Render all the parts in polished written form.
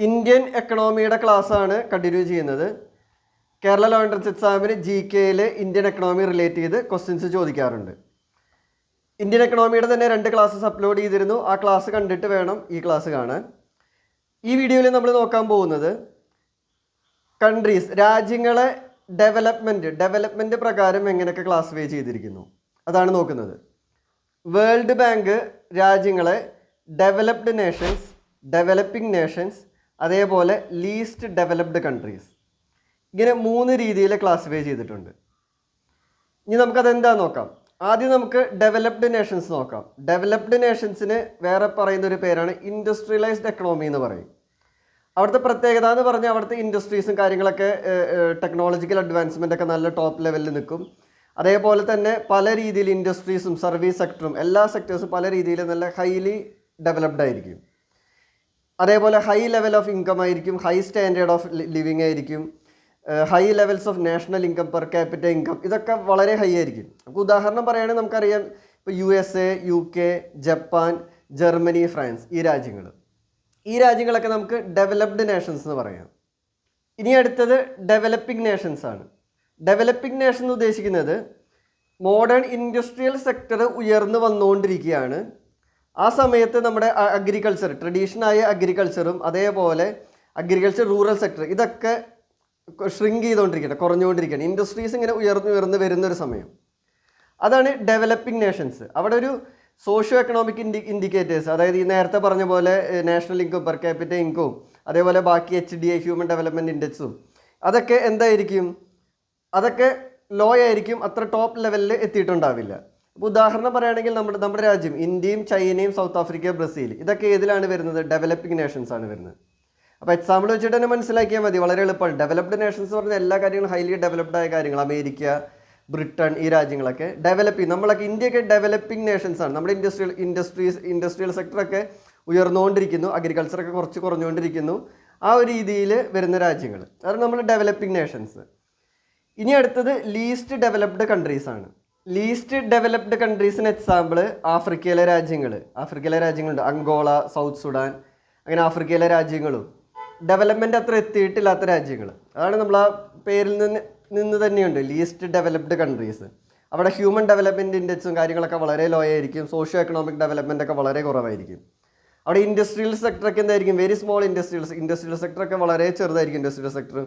Indian എക്കണോമിയുടെ ക്ലാസ്സാണ് continue ചെയ്യുന്നത്. Kerala law entrance എക്സാമിന് GK ഇന്ത്യൻ എക്കണോമി റിലേറ്റ് ചെയ്ത് ക്വസ്റ്റ്യൻസ് ചോദിക്കാറുണ്ട്. ഇന്ത്യൻ എക്കണോമിയുടെ തന്നെ 2 ക്ലാസ്സസ് അപ്ലോഡ് ചെയ്തിരുന്നു. ആ ക്ലാസ് കണ്ടിട്ട് വേണം ഈ ക്ലാസ് കാണാൻ. ഈ വീഡിയോയിൽ നമ്മൾ നോക്കാൻ പോകുന്നത് കൺട്രീസ്, രാജ്യങ്ങളെ ഡെവലപ്മെൻറ്റ് പ്രകാരം എങ്ങനെയൊക്കെ ക്ലാസിഫൈ ചെയ്തിരിക്കുന്നു അതാണ് നോക്കുന്നത്. വേൾഡ് ബാങ്ക് രാജ്യങ്ങളെ ഡെവലപ്ഡ് നേഷൻസ്, ഡെവലപ്പിംഗ് നേഷൻസ്, അതേപോലെ ലീസ്റ്റ് ഡെവലപ്ഡ് കൺട്രീസ്, ഇങ്ങനെ 3 രീതിയിൽ ക്ലാസിഫൈ ചെയ്തിട്ടുണ്ട്. ഇനി നമുക്കതെന്താ നോക്കാം. ആദ്യം നമുക്ക് ഡെവലപ്ഡ് നേഷൻസ് നോക്കാം. ഡെവലപ്ഡ് നേഷൻസിന് വേറെ പറയുന്ന ഒരു പേരാണ് ഇൻഡസ്ട്രിയലൈസ്ഡ് എക്കണോമി എന്ന് പറയും. അവിടുത്തെ പ്രത്യേകത എന്ന് പറഞ്ഞാൽ അവിടുത്തെ ഇൻഡസ്ട്രീസും കാര്യങ്ങളൊക്കെ ടെക്നോളജിക്കൽ അഡ്വാൻസ്മെൻ്റ് ഒക്കെ നല്ല ടോപ്പ് ലെവലിൽ നിൽക്കും. അതേപോലെ തന്നെ പല രീതിയിൽ ഇൻഡസ്ട്രീസും സർവീസ് സെക്ടറും എല്ലാ സെക്ടേഴ്സും പല രീതിയിൽ നല്ല ഹൈലി ഡെവലപ്ഡ് ആയിരിക്കും. അതേപോലെ ഹൈ ലെവൽ ഓഫ് ഇൻകം ആയിരിക്കും, ഹൈ സ്റ്റാൻഡേർഡ് ഓഫ് ലിവിങ് ആയിരിക്കും, high levels of national income, per capita income, ഇതൊക്കെ വളരെ ഹൈ ആയിരിക്കും. നമുക്ക് ഉദാഹരണം പറയുകയാണെങ്കിൽ നമുക്കറിയാം, ഇപ്പോൾ USA, UK, Japan, Germany, France, ഈ രാജ്യങ്ങളൊക്കെ നമുക്ക് ഡെവലപ്ഡ് നേഷൻസ് എന്ന് പറയാം. ഇനി അടുത്തത് ഡെവലപ്പിംഗ് നേഷൻസ് ആണ്. ഡെവലപ്പിംഗ് നേഷൻ എന്ന് ഉദ്ദേശിക്കുന്നത് മോഡേൺ ഇൻഡസ്ട്രിയൽ സെക്ടർ ഉയർന്നു വന്നുകൊണ്ടിരിക്കുകയാണ്. ആ സമയത്ത് നമ്മുടെ അഗ്രികൾച്ചർ, ട്രഡീഷണലായ അഗ്രികൾച്ചറും അതേപോലെ അഗ്രികൾച്ചർ റൂറൽ സെക്ടർ ഇതൊക്കെ ഷ്രിങ്ക് ചെയ്തുകൊണ്ടിരിക്കുകയാണ്, കുറഞ്ഞുകൊണ്ടിരിക്കുകയാണ്. ഇൻഡസ്ട്രീസ് ഇങ്ങനെ ഉയർന്നു വരുന്നൊരു സമയം. അതാണ് ഡെവലപ്പിംഗ് നേഷൻസ്. അവിടെ ഒരു സോഷ്യോ എക്കണോമിക് ഇൻഡിക്കേറ്റേഴ്സ്, അതായത് ഈ നേരത്തെ പറഞ്ഞ പോലെ നാഷണൽ ഇൻകം, പെർ ക്യാപിറ്റ ഇൻകവും, അതേപോലെ ബാക്കി HDI ഹ്യൂമൻ ഡെവലപ്മെൻറ്റ് ഇൻഡെക്സും അതൊക്കെ എന്തായിരിക്കും, അതൊക്കെ ലോ ആയിരിക്കും, അത്ര ടോപ്പ് ലെവലിൽ എത്തിയിട്ടുണ്ടാവില്ല. അപ്പോൾ ഉദാഹരണം പറയുകയാണെങ്കിൽ നമ്മുടെ രാജ്യം ഇന്ത്യയും ചൈനയും സൗത്ത് ആഫ്രിക്ക, ബ്രസീൽ, ഇതൊക്കെ ഏതിലാണ് വരുന്നത്? ഡെവലപ്പിംഗ് നേഷൻസ് ആണ് വരുന്നത്. അപ്പോൾ എക്സാമ്പിൾ വെച്ചിട്ട് തന്നെ മനസ്സിലാക്കിയാൽ മതി, വളരെ എളുപ്പമാണ്. ഡെവലപ്ഡ് നേഷൻസ് പറഞ്ഞാൽ എല്ലാ കാര്യങ്ങളും ഹൈലി ഡെവലപ്ഡ് ആയ കാര്യങ്ങൾ, അമേരിക്ക, ബ്രിട്ടൻ, ഈ രാജ്യങ്ങളൊക്കെ ഡെവലപ്പിംഗ്. നമ്മളൊക്കെ ഇന്ത്യയൊക്കെ ഡെവലപ്പിംഗ് നേഷൻസ് ആണ്. നമ്മുടെ ഇൻഡസ്ട്രിയൽ സെക്ടറൊക്കെ ഉയർന്നുകൊണ്ടിരിക്കുന്നു, അഗ്രികൾച്ചറൊക്കെ കുറച്ച് കുറഞ്ഞുകൊണ്ടിരിക്കുന്നു. ആ ഒരു രീതിയിൽ വരുന്ന രാജ്യങ്ങൾ, അതാണ് നമ്മൾ ഡെവലപ്പിംഗ് നേഷൻസ്. ഇനി അടുത്തത് ലീസ്റ്റ് ഡെവലപ്ഡ് കൺട്രീസ് ആണ്. ലീസ്റ്റ് ഡെവലപ്ഡ് കൺട്രീസിന് എക്സാമ്പിൾ ആഫ്രിക്കയിലെ രാജ്യങ്ങളുണ്ട്. അങ്കോള, സൗത്ത് സുഡാൻ, അങ്ങനെ ആഫ്രിക്കയിലെ രാജ്യങ്ങളും ഡെവലപ്മെൻറ്റ് അത്ര എത്തിയിട്ടില്ലാത്ത രാജ്യങ്ങൾ. അതാണ് നമ്മൾ ആ പേരിൽ നിന്ന് തന്നെയുണ്ട് ലീസ്റ്റ് ഡെവലപ്ഡ് കൺട്രീസ്. അവിടെ ഹ്യൂമൻ ഡെവലപ്മെൻറ്റ് ഇൻഡെക്സും കാര്യങ്ങളൊക്കെ വളരെ ലോ ആയിരിക്കും. സോഷ്യോ എക്കണോമിക് ഡെവലപ്മെൻ്റ് ഒക്കെ വളരെ കുറവായിരിക്കും. അവിടെ ഇൻഡസ്ട്രിയൽ സെക്ടറൊക്കെ എന്തായിരിക്കും, വെരി സ്മോൾ ഇൻഡസ്ട്രിയൽ സെക്ടറൊക്കെ വളരെ ചെറുതായിരിക്കും ഇൻഡസ്ട്രിയൽ സെക്ടർ.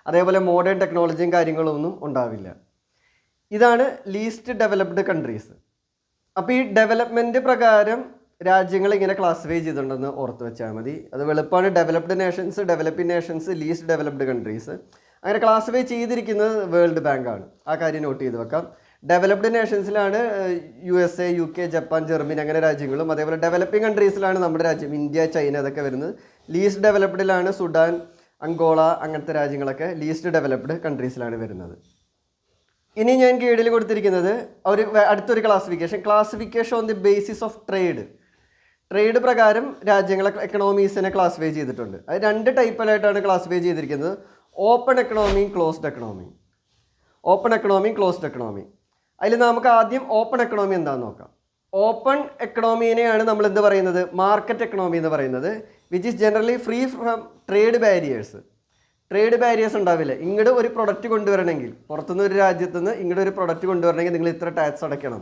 അതേപോലെ മോഡേൺ ടെക്നോളജിയും കാര്യങ്ങളൊന്നും ഉണ്ടാവില്ല. ഇതാണ് ലീസ്റ്റ് ഡെവലപ്ഡ് കൺട്രീസ്. അപ്പോൾ ഈ ഡെവലപ്മെൻറ്റ് പ്രകാരം രാജ്യങ്ങൾ ഇങ്ങനെ ക്ലാസിഫൈ ചെയ്തിട്ടുണ്ടെന്ന് ഓർത്ത് വെച്ചാൽ മതി. അത് എളുപ്പമാണ്. Developed nations, developing nations, least developed countries, അങ്ങനെ ക്ലാസിഫൈ ചെയ്തിരിക്കുന്നത് വേൾഡ് ബാങ്ക് ആണ്. ആ കാര്യം നോട്ട് ചെയ്ത് വെക്കാം. ഡെവലപ്ഡ് നേഷൻസിലാണ് USA, UK, ജപ്പാൻ, ജർമ്മനി അങ്ങനെ രാജ്യങ്ങളും, അതേപോലെ ഡെവലപ്പിംഗ് കൺട്രീസിലാണ് നമ്മുടെ രാജ്യം ഇന്ത്യ, ചൈന, അതൊക്കെ വരുന്നത്. ലീസ്റ്റ് ഡെവലപ്ഡിലാണ് സുഡാൻ, അങ്കോള, അങ്ങനത്തെ രാജ്യങ്ങളൊക്കെ ലീസ്റ്റ് ഡെവലപ്ഡ് കൺട്രീസിലാണ് വരുന്നത്. ഇനി ഞാൻ കീഴിൽ കൊടുത്തിരിക്കുന്നത് അടുത്തൊരു classification on the basis of trade പ്രകാരം രാജ്യങ്ങളെ എക്കണോമീസിനെ ക്ലാസിഫൈ ചെയ്തിട്ടുണ്ട്. അത് 2 ടൈപ്പിലായിട്ടാണ് ക്ലാസിഫൈ ചെയ്തിരിക്കുന്നത്. Open economy, closed economy. അതിൽ നമുക്ക് ആദ്യം ഓപ്പൺ എക്കണോമി എന്താണെന്ന് നോക്കാം. ഓപ്പൺ എക്കണോമീനെയാണ് നമ്മൾ എന്ത് പറയുന്നത്, മാർക്കറ്റ് എക്കണോമി എന്ന് പറയുന്നത്. Which is generally free from trade barriers ഉണ്ടാവില്ല. ഇങ്ങോട്ട് ഒരു പ്രൊഡക്റ്റ് കൊണ്ടുവരണമെങ്കിൽ, പുറത്തുനിന്ന് ഒരു രാജ്യത്തു നിന്ന് ഇങ്ങോട്ട് ഒരു പ്രൊഡക്റ്റ് കൊണ്ടുവരണമെങ്കിൽ നിങ്ങൾ ഇത്ര ടാക്സ് അടയ്ക്കണം.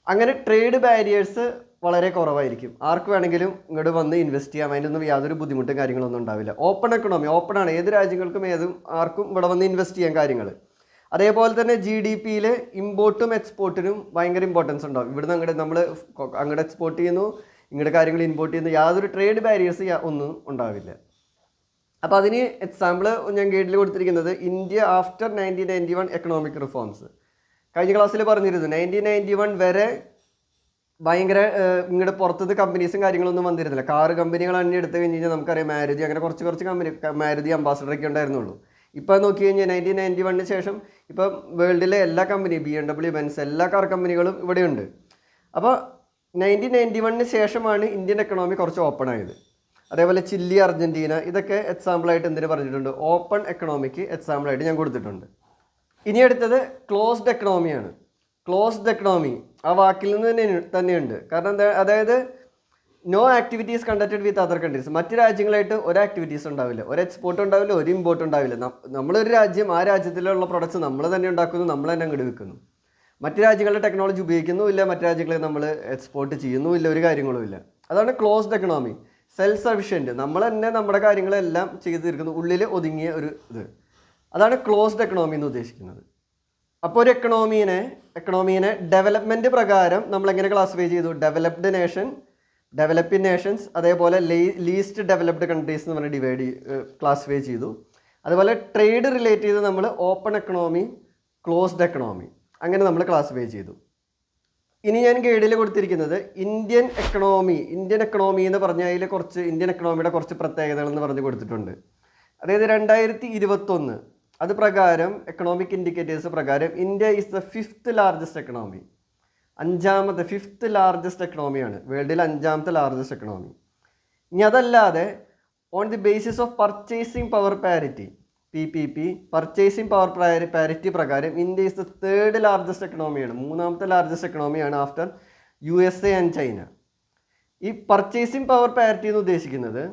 അങ്ങനെ ട്രേഡ് ബാരിയേഴ്സ് വളരെ കുറവായിരിക്കും. ആർക്ക് വേണമെങ്കിലും ഇങ്ങോട്ട് വന്ന് ഇൻവെസ്റ്റ് ചെയ്യാം, അതിനൊന്നും യാതൊരു ബുദ്ധിമുട്ടും കാര്യങ്ങളൊന്നും ഉണ്ടാവില്ല. ഓപ്പൺ എക്കണോമി, ഓപ്പണാണ്, ഏത് രാജ്യങ്ങൾക്കും ആർക്കും ഇവിടെ വന്ന് ഇൻവെസ്റ്റ് ചെയ്യാൻ കാര്യങ്ങൾ. അതേപോലെ തന്നെ GDPയിൽ ഇമ്പോർട്ടും എക്സ്പോർട്ടിനും ഭയങ്കര ഇമ്പോർട്ടൻസ് ഉണ്ടാവും. ഇവിടുന്ന് അങ്ങോട്ട് എക്സ്പോർട്ട് ചെയ്യുന്നു, ഇങ്ങോട്ട് കാര്യങ്ങൾ ഇമ്പോർട്ട് ചെയ്യുന്നു, യാതൊരു ട്രേഡ് ബാരിയേഴ്സ് ഒന്നും ഉണ്ടാവില്ല. അപ്പോൾ അതിന് എക്സാമ്പിൾ ഞാൻ ഗൈഡിൽ കൊടുത്തിരിക്കുന്നത് ഇന്ത്യ ആഫ്റ്റർ 1991 എക്കണോമിക് റിഫോംസ്. കഴിഞ്ഞ ക്ലാസ്സിൽ പറഞ്ഞിരുന്നു 1991 വരെ ഭയങ്കര ഇങ്ങോട്ട് പുറത്തുനിന്ന് കമ്പനീസും കാര്യങ്ങളൊന്നും വന്നിരുന്നില്ല. കാർ കമ്പനികൾ തന്നെ എടുത്തു കഴിഞ്ഞാൽ നമുക്കറിയാം, മാരുതി, അങ്ങനെ കുറച്ച് കമ്പനി, മാരുതി, അംബാസഡറൊക്കെ ഉണ്ടായിരുന്നുള്ളൂ. ഇപ്പോൾ നോക്കി കഴിഞ്ഞാൽ 1991 ശേഷം ഇപ്പോൾ വേൾഡിലെ എല്ലാ കമ്പനിയും, BMW, ബെൻസ്, എല്ലാ കാർ കമ്പനികളും ഇവിടെയുണ്ട്. അപ്പോൾ 1991 ശേഷമാണ് ഇന്ത്യൻ എക്കണോമി കുറച്ച് ഓപ്പൺ ആയത്. അതേപോലെ ചില്ലി, അർജൻറ്റീന, ഇതൊക്കെ എക്സാമ്പിളായിട്ട് എന്തിനു പറഞ്ഞിട്ടുണ്ട്, ഓപ്പൺ എക്കണോമിക്ക് എക്സാമ്പിളായിട്ട് ഞാൻ കൊടുത്തിട്ടുണ്ട്. ഇനി അടുത്തത് ക്ലോസ്ഡ് എക്കണോമിയാണ്. ക്ലോസ്ഡ് എക്കണോമി ആ വാക്കിൽ നിന്ന് തന്നെയുണ്ട്. കാരണം അതായത് no activities conducted with other countries. മറ്റ് രാജ്യങ്ങളായിട്ട് ഒരു ആക്ടിവിറ്റീസ് ഉണ്ടാവില്ല, ഒരു എക്സ്പോർട്ട് ഉണ്ടാവില്ല, ഒരു ഇമ്പോർട്ട് ഉണ്ടാവില്ല. നമ്മളൊരു രാജ്യം, ആ രാജ്യത്തിലുള്ള പ്രൊഡക്ട്സ് നമ്മൾ തന്നെ ഉണ്ടാക്കുന്നു, നമ്മൾ തന്നെ അങ്ങോട്ട് വിൽക്കുന്നു. മറ്റ് രാജ്യങ്ങളുടെ ടെക്നോളജി ഉപയോഗിക്കുന്നുമില്ല, മറ്റ് രാജ്യങ്ങളെ നമ്മൾ എക്സ്പോർട്ട് ചെയ്യുന്നുമില്ല, ഒരു കാര്യങ്ങളുമില്ല. അതാണ് ക്ലോസ്ഡ് എക്കണോമി, സെൽഫ് സഫിഷ്യൻറ്റ്. നമ്മൾ തന്നെ നമ്മുടെ കാര്യങ്ങളെല്ലാം ചെയ്തു തീർക്കുന്നു, ഉള്ളിൽ ഒതുങ്ങിയ ഒരു ഇത്. അതാണ് ക്ലോസ്ഡ് എക്കണോമി എന്ന് ഉദ്ദേശിക്കുന്നത്. അപ്പോൾ ഒരു എക്കണോമീനെ ഡെവലപ്മെൻറ്റ് പ്രകാരം നമ്മളെങ്ങനെ ക്ലാസിഫൈ ചെയ്തു? ഡെവലപ്ഡ് നേഷൻ, ഡെവലപ്പിംഗ് നേഷൻസ്, അതേപോലെ ലീസ്റ്റ് ഡെവലപ്ഡ് കൺട്രീസ് എന്ന് പറഞ്ഞ് ക്ലാസിഫൈ ചെയ്തു. അതുപോലെ ട്രേഡ് റിലേറ്റ് ചെയ്ത് നമ്മൾ ഓപ്പൺ എക്കണോമി, ക്ലോസ്ഡ് എക്കണോമി, അങ്ങനെ നമ്മൾ ക്ലാസിഫൈ ചെയ്തു. ഇനി ഞാൻ ഗൈഡിൽ കൊടുത്തിരിക്കുന്നത് ഇന്ത്യൻ എക്കണോമി എന്ന് പറഞ്ഞാൽ അതിൽ കുറച്ച് ഇന്ത്യൻ എക്കണോമിയുടെ കുറച്ച് പ്രത്യേകതകൾ എന്ന് പറഞ്ഞ് കൊടുത്തിട്ടുണ്ട്. അതായത് 2021 അത് പ്രകാരം എക്കണോമിക് ഇൻഡിക്കേറ്റേഴ്സ് പ്രകാരം India is the 5th largest economy. 5th largest എക്കണോമിയാണ്, വേൾഡിൽ 5th ലാർജസ്റ്റ് എക്കണോമി. ഇനി അതല്ലാതെ on the basis of purchasing power parity, PPP, purchasing power parity പ്രകാരം India is the 3rd largest എക്കണോമിയാണ്, 3ാമത്തെ ലാർജസ്റ്റ് എക്കണോമിയാണ് ആഫ്റ്റർ USA ആൻഡ് ചൈന. ഈ purchasing power parity എന്ന് ഉദ്ദേശിക്കുന്നത്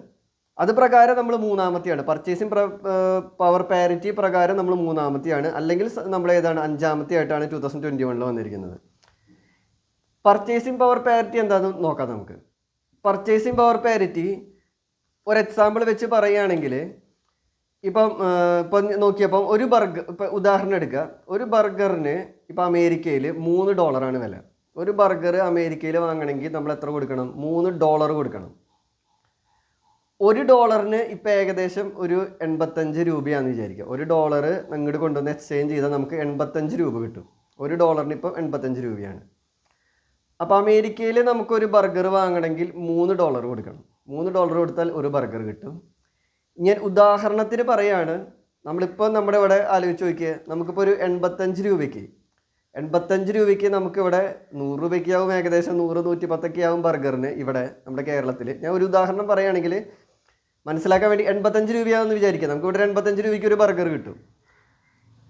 അത് പ്രകാരം നമ്മൾ 3ാമത്തെയാണ്. പർച്ചേസിംഗ് പവർ പാരിറ്റി പ്രകാരം നമ്മൾ 3ാമത്തെയാണ്, അല്ലെങ്കിൽ നമ്മൾ ഏതാണ് 5ാമത്തെ ആയിട്ടാണ് 2021 വന്നിരിക്കുന്നത്. പർച്ചേസിംഗ് പവർ പാരിറ്റി എന്താണെന്ന് നോക്കാം നമുക്ക്. പർച്ചേസിംഗ് പവർ പാരിറ്റി ഒരു എക്സാമ്പിൾ വെച്ച് പറയുകയാണെങ്കിൽ, ഇപ്പം നോക്കിയപ്പം ഒരു ബർഗർ, ഇപ്പം ഉദാഹരണം എടുക്കുക, ഒരു ബർഗറിന് ഇപ്പം അമേരിക്കയിൽ $3 വില. ഒരു ബർഗർ അമേരിക്കയിൽ വാങ്ങണമെങ്കിൽ നമ്മൾ എത്ര കൊടുക്കണം? $3 കൊടുക്കണം. $1 ഇപ്പം ഏകദേശം ഒരു 85 രൂപയാണെന്ന് വിചാരിക്കുക. $1 അങ്ങോട്ട് കൊണ്ടുവന്ന് എക്സ്ചേഞ്ച് ചെയ്താൽ നമുക്ക് 85 രൂപ കിട്ടും. $1 ഇപ്പം 85 രൂപയാണ്. അപ്പോൾ അമേരിക്കയിൽ നമുക്കൊരു ബർഗർ വാങ്ങണമെങ്കിൽ $3 കൊടുക്കണം. $3 കൊടുത്താൽ ഒരു ബർഗർ കിട്ടും. ഞാൻ ഉദാഹരണത്തിന് പറയാണ്, നമ്മളിപ്പോൾ നമ്മുടെ ഇവിടെ ആലോചിച്ച് നോക്കിയാൽ നമുക്കിപ്പോൾ ഒരു 85 രൂപയ്ക്ക് നമുക്കിവിടെ 100 രൂപയ്ക്കാവും, ഏകദേശം 100-110 ആവും ബർഗറിന് ഇവിടെ നമ്മുടെ കേരളത്തിൽ. ഞാൻ ഒരു ഉദാഹരണം പറയുകയാണെങ്കിൽ മനസ്സിലാക്കാൻ വേണ്ടി 85 രൂപയാണെന്ന് വിചാരിക്കുക. നമുക്കിവിടെ 85 രൂപയ്ക്ക് ഒരു ബർഗർ കിട്ടും.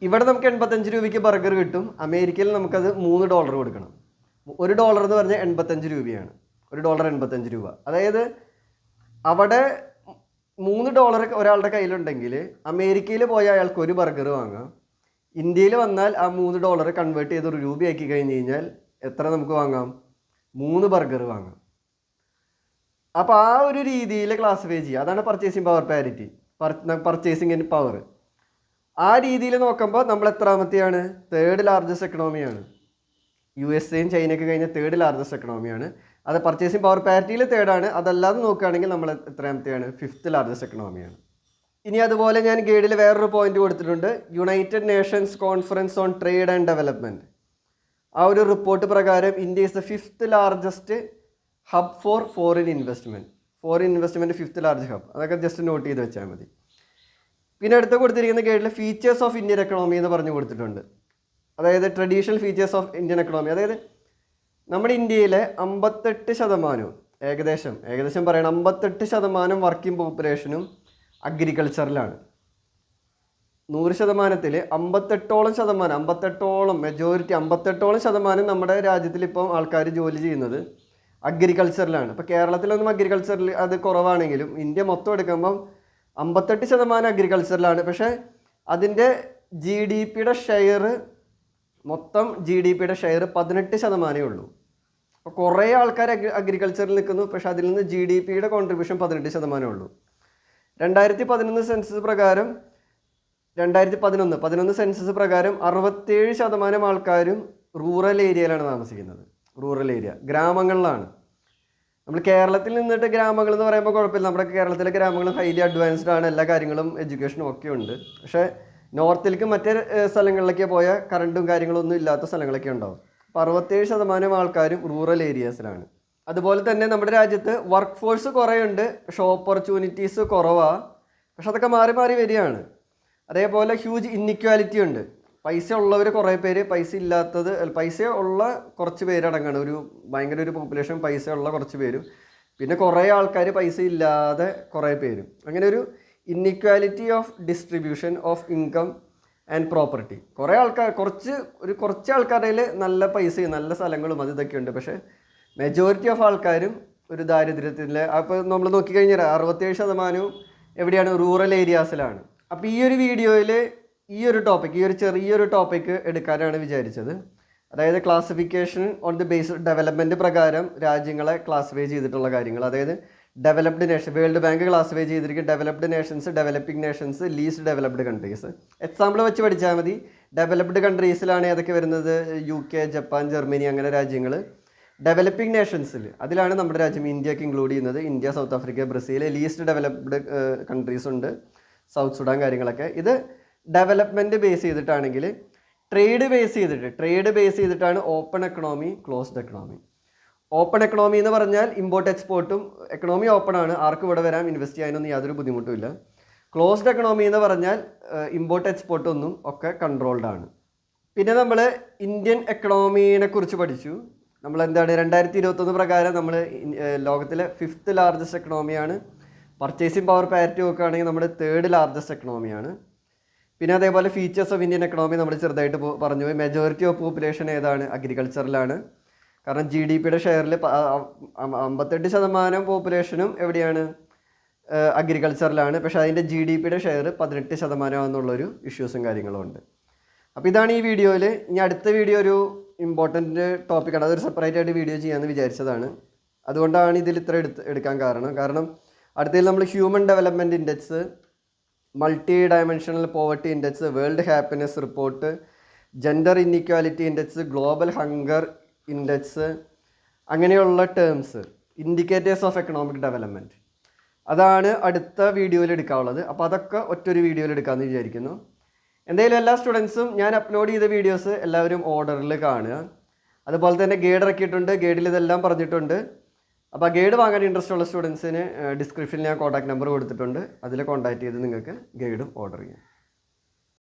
ഇവിടെ നമുക്ക് 85 രൂപയ്ക്ക് ബർഗർ കിട്ടും. അമേരിക്കയിൽ നമുക്കത് $3 കൊടുക്കണം. $1 എന്ന് പറഞ്ഞാൽ 85 രൂപയാണ്. $1 85 രൂപ. അതായത് അവിടെ $3 ഒരാളുടെ കയ്യിലുണ്ടെങ്കിൽ അമേരിക്കയിൽ പോയ അയാൾക്ക് ഒരു ബർഗർ വാങ്ങാം. ഇന്ത്യയിൽ വന്നാൽ ആ $3 കൺവേർട്ട് ചെയ്ത് ഒരു രൂപയാക്കി കഴിഞ്ഞ് കഴിഞ്ഞാൽ എത്ര നമുക്ക് വാങ്ങാം? 3 ബർഗർ വാങ്ങാം. അപ്പോൾ ആ ഒരു രീതിയിൽ ക്ലാസിഫൈ ചെയ്യുക. അതാണ് purchasing power parity, purchasing in power. ആ രീതിയിൽ നോക്കുമ്പോൾ നമ്മൾ എത്രാമത്തെയാണ്? 3rd largest എക്കണോമിയാണ്. USA ചൈനയൊക്കെ കഴിഞ്ഞ 3rd ലാർജസ്റ്റ് എക്കണോമിയാണ്. അത് പർച്ചേസിംഗ് പവർ പാരിറ്റിയിൽ 3rd ആണ്. അതല്ലാതെ നോക്കുകയാണെങ്കിൽ നമ്മൾ എത്രാമത്തെയാണ്? 5th largest എക്കണോമിയാണ്. ഇനി അതുപോലെ ഞാൻ ഗൈഡിൽ വേറൊരു പോയിന്റ് കൊടുത്തിട്ടുണ്ട്. United Nations conference on trade and development, ആ ഒരു റിപ്പോർട്ട് പ്രകാരം India is the 5th largest hub four foreign investment. 5th largest hub. അതൊക്കെ ജസ്റ്റ് നോട്ട് ചെയ്ത് വെച്ചാൽ മതി. പിന്നെ അടുത്ത് കൊടുത്തിരിക്കുന്ന ഗൈഡിൽ ഫീച്ചേഴ്സ് ഓഫ് ഇന്ത്യൻ എക്കണോമി എന്ന് പറഞ്ഞു കൊടുത്തിട്ടുണ്ട്. അതായത് traditional features of Indian economy. അതായത് നമ്മുടെ ഇന്ത്യയിലെ 58%, ഏകദേശം പറയണം 58% വർക്കിംഗ് പോപ്പുലേഷനും അഗ്രികൾച്ചറിലാണ്. 100%-ൽ 58% നമ്മുടെ രാജ്യത്തിൽ ഇപ്പം ആൾക്കാർ ജോലി ചെയ്യുന്നത് അഗ്രികൾച്ചറിലാണ്. ഇപ്പോൾ കേരളത്തിലൊന്നും അഗ്രികൾച്ചറിൽ അത് കുറവാണെങ്കിലും ഇന്ത്യ മൊത്തം എടുക്കുമ്പം 58% അഗ്രികൾച്ചറിലാണ്. പക്ഷേ അതിൻ്റെ മൊത്തം ജി ഡി പിയുടെ ഷെയർ 18% ഉള്ളൂ. അപ്പോൾ കുറേ ആൾക്കാർ അഗ്രികൾച്ചറിൽ നിൽക്കുന്നു, പക്ഷേ അതിൽ നിന്ന് ജി ഡി പിയുടെ കോൺട്രിബ്യൂഷൻ 18% ഉള്ളൂ. 2011 സെൻസസ് പ്രകാരം 2011 സെൻസസ് പ്രകാരം 67% ആൾക്കാരും റൂറൽ ഏരിയയിലാണ് താമസിക്കുന്നത്. റൂറൽ ഏരിയ, ഗ്രാമങ്ങളിലാണ്. നമ്മൾ കേരളത്തിൽ നിന്നിട്ട് ഗ്രാമങ്ങൾ എന്ന് പറയുമ്പോൾ കുഴപ്പമില്ല. നമ്മുടെ കേരളത്തിലെ ഗ്രാമങ്ങൾ ഹൈലി അഡ്വാൻസ്ഡ് ആണ്, എല്ലാ കാര്യങ്ങളും എഡ്യൂക്കേഷനും ഒക്കെ ഉണ്ട്. പക്ഷേ നോർത്തിലേക്ക് മറ്റേ സ്ഥലങ്ങളിലൊക്കെ പോയാൽ കറണ്ടും കാര്യങ്ങളൊന്നും ഇല്ലാത്ത സ്ഥലങ്ങളൊക്കെ ഉണ്ടാവും. അപ്പോൾ 67% ആൾക്കാരും റൂറൽ ഏരിയാസിലാണ്. അതുപോലെ തന്നെ നമ്മുടെ രാജ്യത്ത് വർക്ക് ഫോഴ്സ് കുറേ ഉണ്ട്, പക്ഷേ ഓപ്പർച്യൂണിറ്റീസ് കുറവാണ്. പക്ഷെ അതൊക്കെ മാറി മാറി വരികയാണ്. അതേപോലെ ഹ്യൂജ് ഇന്നിക്വാലിറ്റി ഉണ്ട്. പൈസ ഉള്ളവർ കുറേ പേര്, പൈസ ഉള്ള കുറച്ച് പേരടങ്ങാണ്. ഭയങ്കര ഒരു പോപ്പുലേഷൻ പൈസ ഉള്ള കുറച്ച് പേരും, പിന്നെ കുറേ ആൾക്കാർ പൈസ ഇല്ലാതെ കുറേ പേരും. അങ്ങനെ ഒരു inequality of distribution of income and property. കുറേ ആൾക്കാർ കുറച്ച് ആൾക്കാരുടെ നല്ല പൈസയും നല്ല സ്ഥലങ്ങളും അത് ഇതൊക്കെ ഉണ്ട്. പക്ഷേ മെജോറിറ്റി ഓഫ് ആൾക്കാരും ഒരു ദാരിദ്ര്യത്തിലെ അപ്പോൾ നമ്മൾ നോക്കിക്കഴിഞ്ഞാൽ 67% എവിടെയാണ്? റൂറൽ ഏരിയാസിലാണ്. അപ്പോൾ ഈ ഒരു വീഡിയോയിൽ ഈ ഒരു ചെറിയൊരു ടോപ്പിക്ക് എടുക്കാനാണ് വിചാരിച്ചത്. അതായത് classification on the base development പ്രകാരം രാജ്യങ്ങളെ ക്ലാസിഫൈ ചെയ്തിട്ടുള്ള കാര്യങ്ങൾ. അതായത് developed nation, world bank classify ചെയ്തിരിക്കും developed nations, developing nations, least developed countries. Example വെച്ച് പഠിച്ചാൽ മതി. ഡെവലപ്ഡ് കൺട്രീസിലാണ് ഏതൊക്കെ വരുന്നത്? UK, ജപ്പാൻ, ജർമ്മനി അങ്ങനെ രാജ്യങ്ങൾ. ഡെവലപ്പിംഗ് നേഷൻസിൽ അതിലാണ് നമ്മുടെ രാജ്യം ഇന്ത്യക്ക് ഇൻക്ലൂഡ് ചെയ്യുന്നത്. India, south Africa, Brazil. Least developed countries ഉണ്ട്, സൗത്ത് സുഡാൻ കാര്യങ്ങളൊക്കെ. ഇത് ഡെവലപ്മെൻറ്റ് ബേസ് ചെയ്തിട്ടാണെങ്കിൽ ട്രേഡ് ബേസ് ചെയ്തിട്ടാണ് open economy, closed economy. Open economy എന്ന് പറഞ്ഞാൽ ഇമ്പോർട്ട് എക്സ്പോർട്ടും, എക്കണോമി ഓപ്പൺ ആണ്, ആർക്കും ഇവിടെ വരാം, ഇൻവെസ്റ്റ് ചെയ്യാനൊന്നും യാതൊരു ബുദ്ധിമുട്ടുമില്ല. ക്ലോസ്ഡ് എക്കണോമി എന്ന് പറഞ്ഞാൽ ഇമ്പോർട്ട് എക്സ്പോർട്ടൊന്നും ഒക്കെ കൺട്രോൾഡ് ആണ്. പിന്നെ നമ്മൾ ഇന്ത്യൻ എക്കണോമീനെ കുറിച്ച് പഠിച്ചു. നമ്മൾ എന്താണ് 2021 പ്രകാരം നമ്മൾ ലോകത്തിലെ 5th ലാർജസ്റ്റ് എക്കണോമിയാണ്. പർച്ചേസിംഗ് പവർ പാരിറ്റി നോക്കുകയാണെങ്കിൽ നമ്മുടെ 3rd ലാർജസ്റ്റ് എക്കണോമിയാണ്. പിന്നെ അതേപോലെ ഫീച്ചേഴ്സ് ഓഫ് ഇന്ത്യൻ എക്കണോമി നമ്മൾ ചെറുതായിട്ട് പറഞ്ഞു പോയി. മെജോറിറ്റി ഓഫ് പോപ്പുലേഷൻ ഏതാണ്? അഗ്രികൾച്ചറിലാണ്. കാരണം GDPയുടെ ഷെയറിൽ 58% പോപ്പുലേഷനും എവിടെയാണ്? അഗ്രികൾച്ചറിലാണ്. പക്ഷേ അതിൻ്റെ GDPയുടെ ഷെയർ 18% എന്നുള്ളൊരു ഇഷ്യൂസും കാര്യങ്ങളും ഉണ്ട്. അപ്പോൾ ഇതാണ് ഈ വീഡിയോയിൽ. ഇനി അടുത്ത വീഡിയോ ഒരു ഇമ്പോർട്ടൻറ്റ് ടോപ്പിക്കാണ്, അതൊരു സെപ്പറേറ്റ് ആയിട്ട് വീഡിയോ ചെയ്യാമെന്ന് വിചാരിച്ചതാണ്. അതുകൊണ്ടാണ് ഇതിൽ ഇത്ര എടുക്കാൻ കാരണം അടുത്തതിൽ നമ്മൾ human development index, multi dimensional poverty index, world happiness report, gender inequality index, global hunger index, അങ്ങനെയുള്ള terms, indicators of economic development, അതാണ് അടുത്ത വീഡിയോയിൽ എടുക്കാനുള്ളത്. അപ്പോൾ അതൊക്കെ ഒറ്റൊരു വീഡിയോയിൽ എടുക്കാമെന്ന് വിചാരിക്കുന്നു. എന്തായാലും എല്ലാ സ്റ്റുഡൻസും ഞാൻ അപ്ലോഡ് ചെയ്ത വീഡിയോസ് എല്ലാവരും ഓർഡറിൽ കാണുക. അതുപോലെ തന്നെ ഗൈഡ് ഇറക്കിയിട്ടുണ്ട്, ഗൈഡിൽ ഇതെല്ലാം പറഞ്ഞിട്ടുണ്ട്. അപ്പോൾ ആ ഗൈഡ് വാങ്ങാൻ ഇൻട്രസ്റ്റ് ഉള്ള സ്റ്റുഡൻസിന് ഡിസ്ക്രിപ്ഷനിൽ ഞാൻ കോൺടാക്ട് നമ്പർ കൊടുത്തിട്ടുണ്ട്, അതിൽ കോൺടാക്ട് ചെയ്ത് നിങ്ങൾക്ക് ഗൈഡും ഓർഡർ ചെയ്യാം.